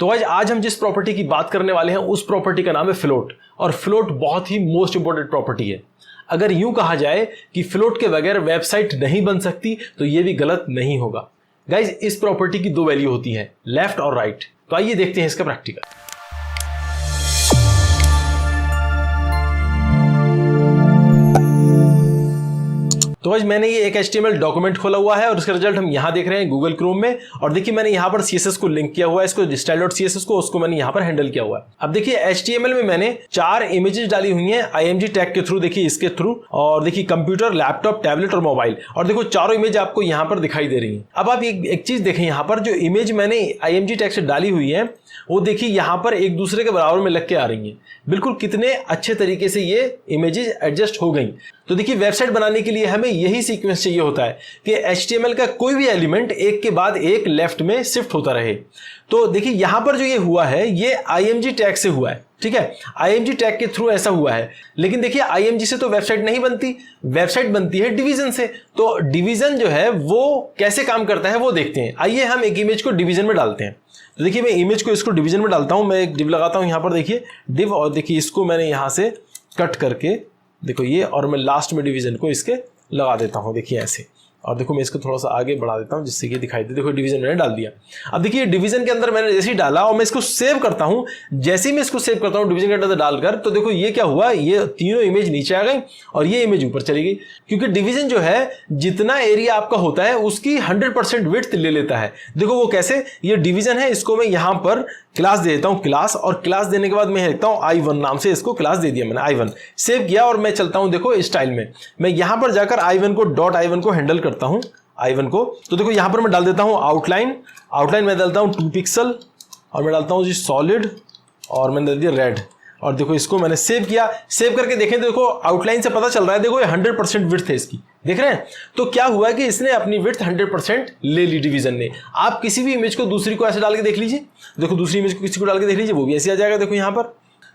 तो आज हम जिस प्रॉपर्टी की बात करने वाले हैं उस प्रॉपर्टी का नाम है फ्लोट, और फ्लोट बहुत ही मोस्ट इंपॉर्टेंट प्रॉपर्टी है। अगर यूं कहा जाए कि फ्लोट के बगैर वेबसाइट नहीं बन सकती तो यह भी गलत नहीं होगा। गाइज, इस प्रॉपर्टी की दो वैल्यू होती है, लेफ्ट और राइट। तो आइए देखते हैं इसका प्रैक्टिकल। तो आज मैंने ये एक HTML डॉक्यूमेंट खोला हुआ है और इसका रिजल्ट हम यहाँ देख रहे हैं गूगल क्रोम में। और देखिए मैंने यहाँ पर CSS को लिंक किया हुआ है, इसको style.css को, उसको मैंने यहाँ पर हैंडल किया हुआ है। अब देखिए HTML में मैंने 4 इमेजेस डाली हुई हैं IMG टैग के थ्रू, देखिए इसके थ्रू, और देखिए कंप्यूटर, लैपटॉप, टैबलेट और मोबाइल, और देखो चारों इमेज आपको यहाँ पर दिखाई दे रही है। अब आप एक चीज देखें, यहाँ पर जो इमेज मैंने IMG टैग से डाली हुई है वो देखिए यहाँ पर एक दूसरे के बराबर में लग के आ रही हैं। बिल्कुल कितने अच्छे तरीके से ये इमेजेस एडजस्ट हो गई। तो देखिए वेबसाइट बनाने के लिए हमें यही सीक्वेंस चाहिए होता है कि HTML का कोई भी एलिमेंट एक के बाद एक लेफ्ट में शिफ्ट होता रहे। तो देखिए यहां पर जो ये हुआ है ये IMG टैग से हुआ है, ठीक है, IMG टैग के थ्रू ऐसा हुआ है। लेकिन देखिए IMG से तो वेबसाइट नहीं बनती, वेबसाइट बनती है डिवीजन से। तो डिवीजन जो है वो कैसे काम करता है वो देखते हैं। आइए हम एक इमेज को डिवीजन में डालते हैं। तो देखिए मैं इमेज को इसको डिवीजन में डालता हूं, मैं एक डिव लगाता हूं यहाँ पर, देखिए डिव, और देखिए इसको मैंने यहाँ से कट करके देखो ये, और मैं लास्ट में डिवीजन को इसके लगा देता हूँ, देखिए ऐसे। और देखो मैं इसको थोड़ा सा आगे बढ़ा देता हूँ जिससे कि दिखाई दे। देखो डिवीजन मैंने डाल दिया। अब देखिए डिवीजन के अंदर मैंने जैसे ही डाला और मैं इसको सेव करता हूँ, जैसे ही मैं इसको सेव करता हूँ डिवीजन के अंदर डालकर, तो देखो ये क्या हुआ, ये तीनों इमेज नीचे आ गई और ये इमेज ऊपर चली गई। क्योंकि डिवीजन जो है जितना एरिया आपका होता है उसकी 100% विड्थ ले लेता है। देखो वो कैसे, ये डिवीजन है, इसको मैं यहाँ पर क्लास दे देता हूं क्लास, और क्लास देने के बाद मैं लिखता हूं I1 नाम से, इसको क्लास दे दिया मैंने I1, सेव किया और मैं चलता हूं देखो स्टाइल में। मैं यहां पर जाकर I1 को .I1 को हैंडल करता हूं I1 को। तो देखो यहां पर मैं डाल देता हूं आउटलाइन में डालता हूं 2 पिक्सल, और मैं डालता हूं जी सॉलिड, और मैंने डाल दिया रेड। और देखो इसको मैंने सेव किया। सेव करके देखें, देखो आउटलाइन से पता चल रहा है, देखो ये 100% विड्थ है इसकी, देख रहे हैं। तो क्या हुआ कि इसने अपनी विड्थ 100% ले ली डिवीजन ने। आप किसी भी इमेज को दूसरी को ऐसे डाल के देख लीजिए, देखो दूसरी इमेज को किसी को डाल के देख लीजिए, वो भी ऐसे आ जाएगा। देखो यहाँ पर,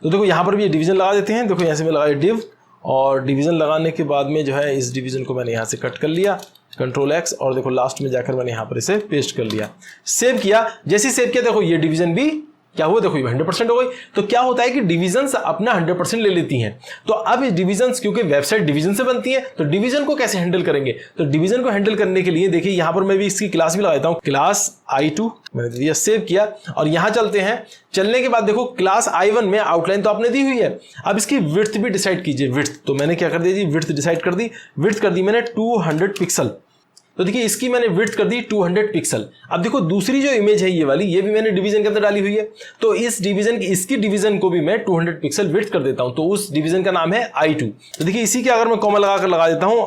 तो देखो यहाँ पर भी ये डिवीजन लगा देते हैं। देखो यहाँ से मैं लगाया डिव, और डिवीजन लगाने के बाद में जो है इस डिवीजन को मैंने यहाँ से कट कर लिया, Ctrl+X, और देखो लास्ट में जाकर मैंने यहाँ पर इसे पेस्ट कर लिया, सेव किया। जैसे ही सेव किया देखो ये डिवीजन भी क्या हुआ, देखो 100% हो गई। तो क्या होता है कि डिवीजन्स अपना 100% ले लेती हैं। तो अब इस डिवीजन्स, क्योंकि वेबसाइट डिवीजन से बनती है, तो डिवीजन को कैसे हैंडल करेंगे। तो डिवीजन को हैंडल करने के लिए देखिए यहां पर मैं भी इसकी क्लास भी लगा देता हूं, क्लास I2 मैंने दिया, सेव किया, और यहां चलते हैं। चलने के बाद देखो क्लास I1 में आउटलाइन तो आपने दी हुई है, अब इसकी विड्थ भी डिसाइड कीजिए। विड्थ तो मैंने क्या कर दी जी, विड्थ डिसाइड कर दी। विड्थ कर दी मैंने 200 पिक्सल। तो देखिए इसकी मैंने विड्थ कर दी 200 पिक्सल। अब देखो दूसरी जो इमेज है ये वाली, ये भी मैंने डिवीजन के अंदर डाली हुई है। तो इस डिवीजन की, इसकी डिवीजन को भी मैं 200 पिक्सल विड्थ कर देता हूं। तो उस डिवीजन का नाम है I2। तो देखिए इसी के अगर मैं कॉमा लगाकर लगा देता हूं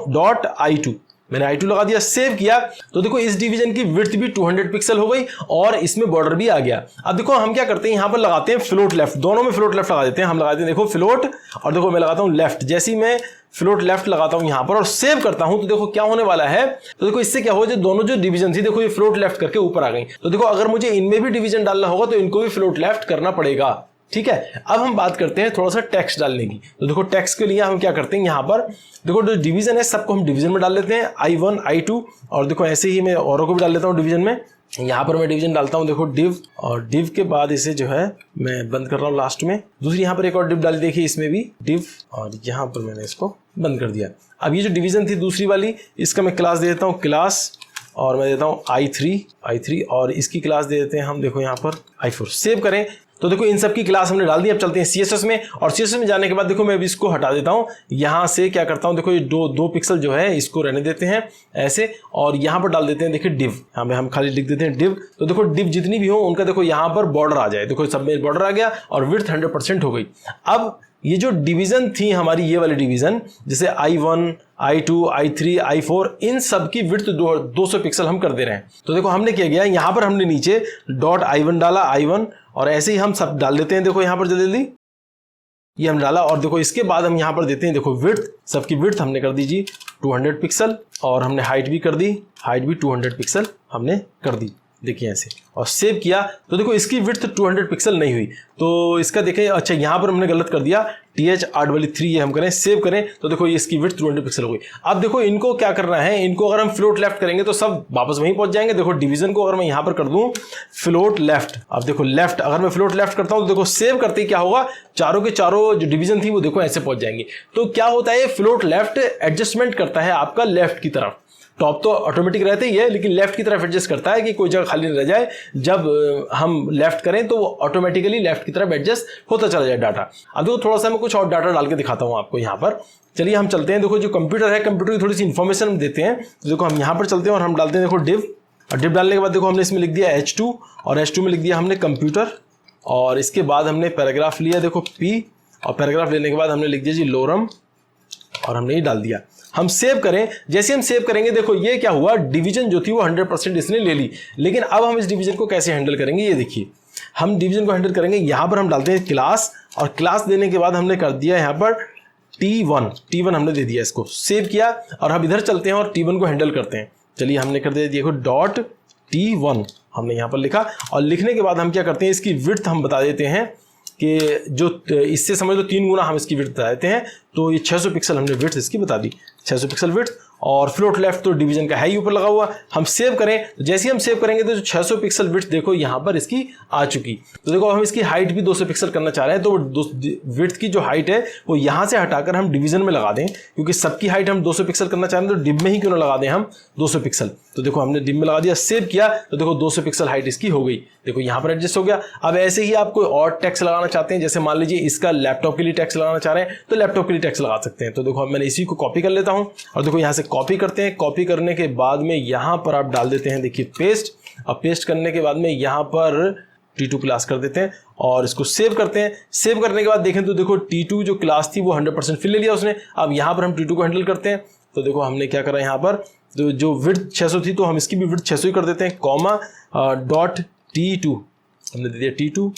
.I2, मैंने I2 लगा दिया, सेव किया। तो देखो इस डिवीजन की विड्थ भी 200 पिक्सल हो गई और इसमें बॉर्डर भी आ गया। अब देखो हम क्या करते हैं, यहां पर लगाते हैं फ्लोट लेफ्ट, दोनों में फ्लोट लेफ्ट लगा देते हैं। हम लगाते हैं देखो फ्लोट, और देखो मैं लगाता हूं लेफ्ट। जैसे ही मैं फ्लोट लेफ्ट लगाता हूं यहां पर और सेव करता हूं, तो देखो क्या होने वाला है। तो देखो इससे क्या हो, जो दोनों जो डिवीजन थी देखो ये फ्लोट लेफ्ट करके ऊपर आ गई। तो देखो अगर मुझे इनमें भी डिवीजन डालना होगा तो इनको भी फ्लोट लेफ्ट करना पड़ेगा, ठीक है। अब हम बात करते हैं थोड़ा सा टेक्स्ट डालने की। तो देखो टेक्स्ट के लिए हम क्या करते हैं, यहाँ पर देखो जो डिवीजन है सबको हम डिवीजन में डाल लेते हैं, I1 I2, और देखो ऐसे ही मैं औरों को भी डाल लेता हूँ डिवीजन में। यहाँ पर मैं डिवीजन डालता हूँ देखो डिव, और डिव के बाद इसे जो है मैं बंद कर रहा हूँ लास्ट में। दूसरी यहाँ पर एक और डिव डाली, देखिए इसमें भी डिव, और यहाँ पर मैंने इसको बंद कर दिया। अब ये जो डिवीजन थी दूसरी वाली, इसका मैं क्लास दे देता हूँ क्लास, और मैं देता हूँ I3, और इसकी क्लास दे देते हैं हम देखो यहाँ पर I4। सेव करें। तो देखो इन सब की क्लास हमने डाल दी। अब चलते हैं CSS में, और CSS में जाने के बाद देखो मैं अभी इसको हटा देता हूं। यहां से क्या करता हूं, देखो ये दो पिक्सल जो है इसको रहने देते हैं ऐसे, और यहां पर डाल देते हैं देखिए डिव। यहां पे हम खाली लिख देते हैं डिव। तो देखो डिव जितनी भी हो उनका देखो यहां पर बॉर्डर आ जाए। देखो सब में बॉर्डर आ गया और विड्थ 100% हो गई। अब ये जो डिवीजन थी हमारी, ये वाली डिवीजन, जैसे I1 I2 I3 I4, इन सब की विड्थ 200 पिक्सल हम कर दे रहे हैं। तो देखो हमने क्या किया, यहाँ पर हमने नीचे .I1 डाला I1, और ऐसे ही हम सब डाल देते हैं। देखो यहाँ पर जल्दी ये हम डाला, और देखो इसके बाद हम यहाँ पर देते हैं देखो विड्थ, सबकी विड्थ हमने कर दी जी 200 पिक्सल, और हमने हाइट भी कर दी, हाइट भी 200 पिक्सल हमने कर दी। देखिए ऐसे, और सेव किया तो देखो इसकी विड्थ 200 पिक्सल नहीं हुई। तो इसका देखें, अच्छा यहाँ पर हमने गलत कर दिया, TH833 ये हम करें, सेव करें तो देखो ये इसकी विड्थ 200 पिक्सल हो गई। अब देखो इनको क्या करना है, इनको अगर हम फ्लोट लेफ्ट करेंगे तो सब वापस वहीं पहुंच जाएंगे। देखो डिवीजन को अगर मैं यहाँ पर कर दूं फ्लोट लेफ्ट, अब देखो लेफ्ट, अगर मैं फ्लोट लेफ्ट करता हूं तो देखो सेव करते ही क्या होगा, चारों के चारों जो डिवीजन थी वो देखो ऐसे पहुंच जाएंगे। तो क्या होता है, फ्लोट लेफ्ट एडजस्टमेंट करता है आपका लेफ्ट की तरफ। टॉप तो ऑटोमेटिक रहते ही है, लेकिन लेफ्ट की तरफ एडजस्ट करता है कि कोई जगह खाली न रह जाए। जब हम लेफ्ट करें तो वो ऑटोमेटिकली लेफ्ट की तरफ एडजस्ट होता चला जाए डाटा। अब देखो थोड़ा सा मैं कुछ और डाटा डाल के दिखाता हूँ आपको यहाँ पर। चलिए हम चलते हैं, देखो जो कंप्यूटर है, कंप्यूटर की थोड़ी सी इन्फॉर्मेशन हम देते हैं। तो देखो हम यहाँ पर चलते हैं और हम डालते हैं देखो डिव, और डिव डालने के बाद देखो हमने इसमें लिख दिया H2, और H2 में लिख दिया हमने कंप्यूटर, और इसके बाद हमने पैराग्राफ लिया देखो P, और पैराग्राफ लेने के बाद हमने लिख दिया जी लोरम, और हमने ये डाल दिया। हम सेव करें, जैसे हम सेव करेंगे देखो ये क्या हुआ, डिवीजन जो थी वो 100% इसने ले ली। लेकिन अब हम इस डिवीजन को कैसे हैंडल करेंगे, ये देखिए हम डिवीजन को हैंडल करेंगे। यहाँ पर हम डालते हैं क्लास, और क्लास देने के बाद हमने कर दिया यहाँ पर T1 हमने दे दिया, इसको सेव किया, और हम इधर चलते हैं और T1 को हैंडल करते हैं। चलिए हमने कर दिया देखो .T1 हमने यहाँ पर लिखा, और लिखने के बाद हम क्या करते हैं, इसकी विड्थ हम बता देते हैं कि जो इससे समझ लो 3 गुना हम इसकी विड्थ बता देते हैं। तो ये 600 पिक्सल हमने विड्थ इसकी बता दी, 600 पिक्सल विड्थ, और फ्लोट लेफ्ट तो डिवीजन का है ही ऊपर लगा हुआ। हम सेव करें, तो जैसे ही हम सेव करेंगे तो 600 पिक्सल विड्थ देखो यहाँ पर इसकी आ चुकी। तो देखो हम इसकी हाइट भी 200 पिक्सल करना चाह रहे हैं, तो विड्थ की जो हाइट है वो यहाँ से हटाकर हम डिवीजन में लगा दें, क्योंकि सबकी हाइट हम 200 पिक्सल करना चाह रहे हैं, तो डिव में ही क्यों ना लगा दें हम 200 पिक्सल। तो देखो हमने डिव में लगा दिया, सेव किया तो देखो 200 पिक्सल हाइट इसकी हो गई, देखो यहाँ पर एडजस्ट हो गया। अब ऐसे ही आप कोई और टेक्स्ट लगाना चाहते हैं, जैसे मान लीजिए इसका लैपटॉप के लिए टेक्स्ट लगाना चाह रहे हैं तो लैपटॉप के लिए टेक्स्ट लगा सकते हैं। तो देखो मैंने इसी को कॉपी कर लेता हूँ, और देखो यहाँ से कॉपी करते हैं। कॉपी करने के बाद में यहाँ पर आप डाल देते हैं देखिए पेस्ट, और पेस्ट करने के बाद में यहाँ पर T2 क्लास कर देते हैं, और इसको सेव करते हैं। सेव करने के बाद देखें तो देखो T2 जो क्लास थी वो 100% फिल ले लिया उसने। अब यहाँ पर हम T2 को हैंडल करते हैं, तो देखो हमने क्या करा यहाँ पर, तो जो विड्थ 600 थी तो हम इसकी भी विड्थ 600 ही कर देते हैं, कॉमा .T2 हमने दे दिया T2।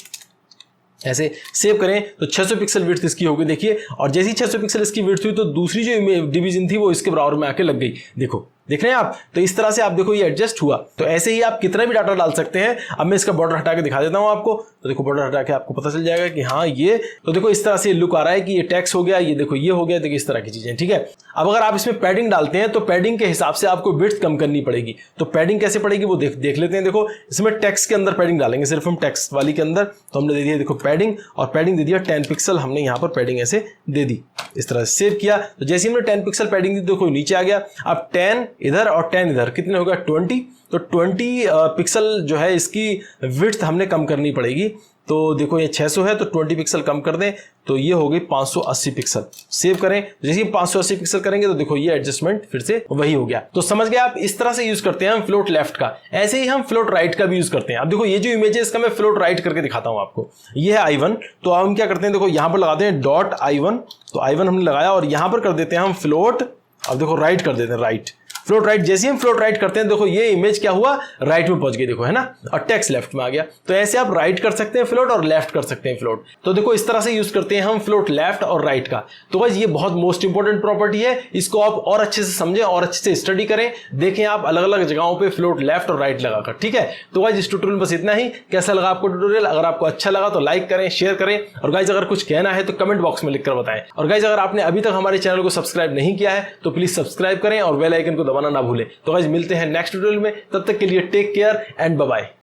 ऐसे सेव करें तो 600 पिक्सल विड्थ इसकी हो गई देखिए, और जैसे ही 600 पिक्सल इसकी विड्थ हुई तो दूसरी जो डिवीजन थी वो इसके बराबर में आके लग गई। देखो देख रहे हैं आप, तो इस तरह से आप देखो ये एडजस्ट हुआ। तो ऐसे ही आप कितना भी डाटा डाल सकते हैं। अब मैं इसका बॉर्डर हटा के दिखा देता हूं आपको, तो देखो बॉर्डर हटा के आपको पता चल जाएगा कि हाँ ये, तो देखो इस तरह से लुक आ रहा है कि ये टेक्स्ट हो गया, ये देखो ये हो गया, देखो इस तरह की चीजें, ठीक है। अब अगर आप इसमें पैडिंग डालते हैं तो पैडिंग के हिसाब से आपको विड्थ कम करनी पड़ेगी। तो पैडिंग कैसे पड़ेगी वो देख लेते हैं। देखो इसमें टेक्स्ट के अंदर पैडिंग डालेंगे, सिर्फ हम टेक्स्ट वाली के अंदर, तो हमने दे दिया देखो पैडिंग, और पैडिंग दे दिया 10 पिक्सल, हमने यहाँ पर पैडिंग ऐसे दे दी, इस तरह से सेव किया। तो जैसे हमने 10 पिक्सल पैडिंग दी देखो नीचे आ गया। अब 10 इधर और 10 इधर, कितने होगा 20। तो 20 पिक्सल जो है इसकी विड्थ हमने कम करनी पड़ेगी। तो देखो ये 600 है तो 20 पिक्सल कम कर दें, तो ये हो गई 580 पिक्सल। सेव करें, जैसे 580 पिक्सल करेंगे तो देखो ये एडजस्टमेंट फिर से वही हो गया। तो समझ गए आप, इस तरह से यूज करते हैं हम फ्लोट लेफ्ट का। ऐसे ही हम फ्लोट राइट का भी यूज करते हैं। अब देखो ये जो इमेज है इसका मैं फ्लोट राइट करके दिखाता हूं आपको। ये है I1, तो हम क्या करते हैं, देखो यहां पर लगाते हैं .I1, तो I1 हमने लगाया, और यहां पर कर देते हैं हम फ्लोट, अब देखो राइट कर देते हैं, राइट फ्लोट राइट। जैसे ही हम फ्लोट राइट करते हैं देखो ये इमेज क्या हुआ, राइट में पहुंच गई, देखो है ना, और टेक्स्ट लेफ्ट में आ गया। तो ऐसे आप राइट कर सकते हैं फ्लोट, और लेफ्ट कर सकते हैं फ्लोट। तो देखो इस तरह से यूज करते हैं हम फ्लोट लेफ्ट और राइट का। तो गाइस ये बहुत मोस्ट इंपॉर्टेंट प्रॉपर्टी है, इसको आप और अच्छे से समझें और अच्छे से स्टडी करें, देखें आप अलग अलग जगहों पे फ्लोट लेफ्ट और राइट लगाकर, ठीक है। तो गाइस इस ट्यूटोरियल में बस इतना ही। कैसा लगा आपको ट्यूटोरियल? अगर आपको अच्छा लगा तो लाइक करें, शेयर करें, और गाइस अगर कुछ कहना है तो कमेंट बॉक्स में लिखकर बताएं। और गाइस अगर आपने अभी तक हमारे चैनल को सब्सक्राइब नहीं किया है तो प्लीज सब्सक्राइब करें और बेल आइकन को दबाना ना भूलें। तो गाइस मिलते हैं नेक्स्ट ट्यूटोरियल में, तब तक के लिए take care and bye bye.